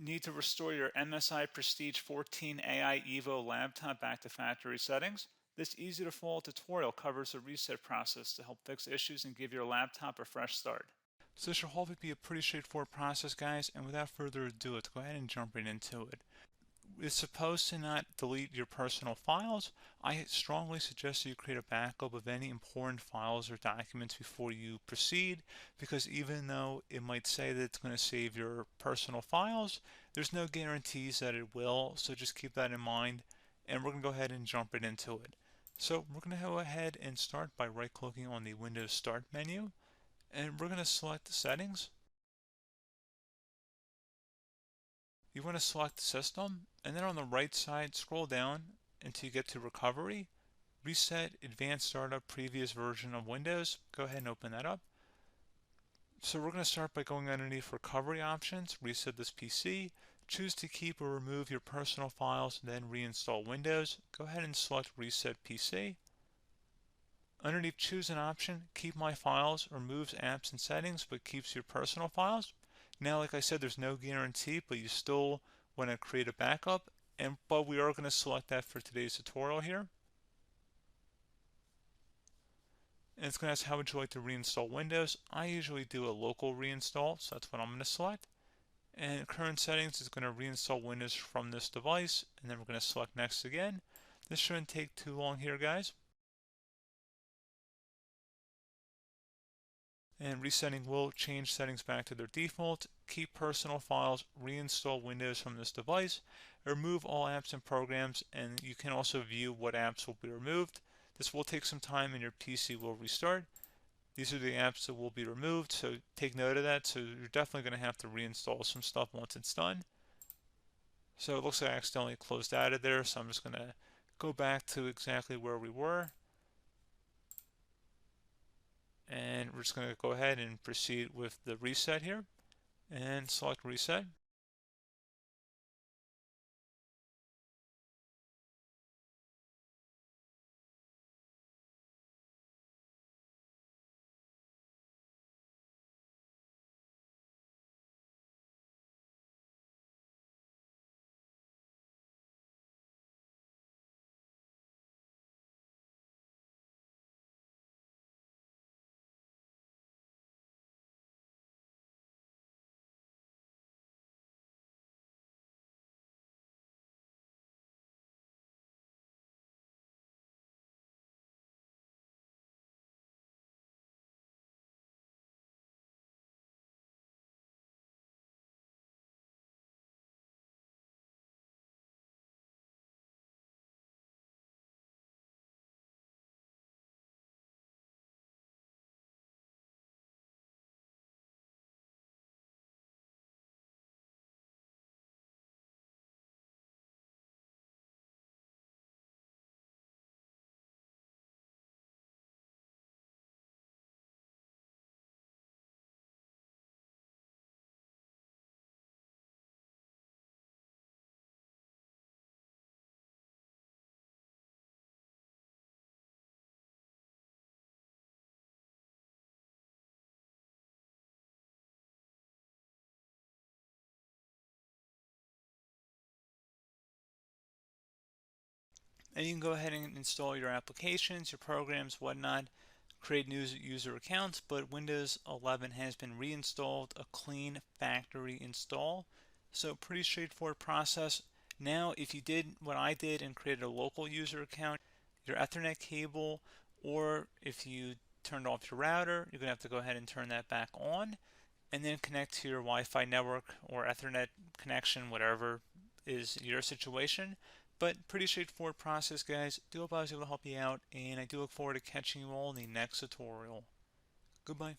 Need to restore your MSI Prestige 14 AI Evo laptop back to factory settings? This easy to follow tutorial covers the reset process to help fix issues and give your laptop a fresh start. So this should hopefully be a pretty straightforward process, guys, and without further ado, let's go ahead and jump right into it. It's supposed to not delete your personal files. I strongly suggest that you create a backup of any important files or documents before you proceed, because even though it might say that it's going to save your personal files, there's no guarantees that it will, so just keep that in mind, and we're going to go ahead and jump right into it. So we're going to go ahead and start by right-clicking on the Windows Start menu, and we're going to select the settings. You want to select System, and then on the right side, scroll down until you get to Recovery. Reset Advanced Startup Previous Version of Windows. Go ahead and open that up. So we're going to start by going underneath Recovery Options, reset this PC, choose to keep or remove your personal files, then reinstall Windows. Go ahead and select Reset PC. Underneath Choose an option, Keep My Files removes apps and settings but keeps your personal files. Now, like I said, there's no guarantee, but you still want to create a backup, but we are going to select that for today's tutorial here. And it's going to ask how would you like to reinstall Windows. I usually do a local reinstall, so that's what I'm going to select. And current settings is going to reinstall Windows from this device, and then we're going to select next again. This shouldn't take too long here, guys. And resetting will change settings back to their default, keep personal files, reinstall Windows from this device, remove all apps and programs, and you can also view what apps will be removed. This will take some time and your PC will restart. These are the apps that will be removed, so take note of that. So you're definitely going to have to reinstall some stuff once it's done. So it looks like I accidentally closed out of there, so I'm just going to go back to exactly where we were. And we're just going to go ahead and proceed with the reset here and select reset. And you can go ahead and install your applications, your programs, whatnot, create new user accounts, but Windows 11 has been reinstalled, a clean factory install. So pretty straightforward process. Now, if you did what I did and created a local user account, your Ethernet cable, or if you turned off your router, you're going to have to go ahead and turn that back on, and then connect to your Wi-Fi network or Ethernet connection, whatever is your situation. But pretty straightforward process, guys. Do hope I was able to help you out, and I do look forward to catching you all in the next tutorial. Goodbye.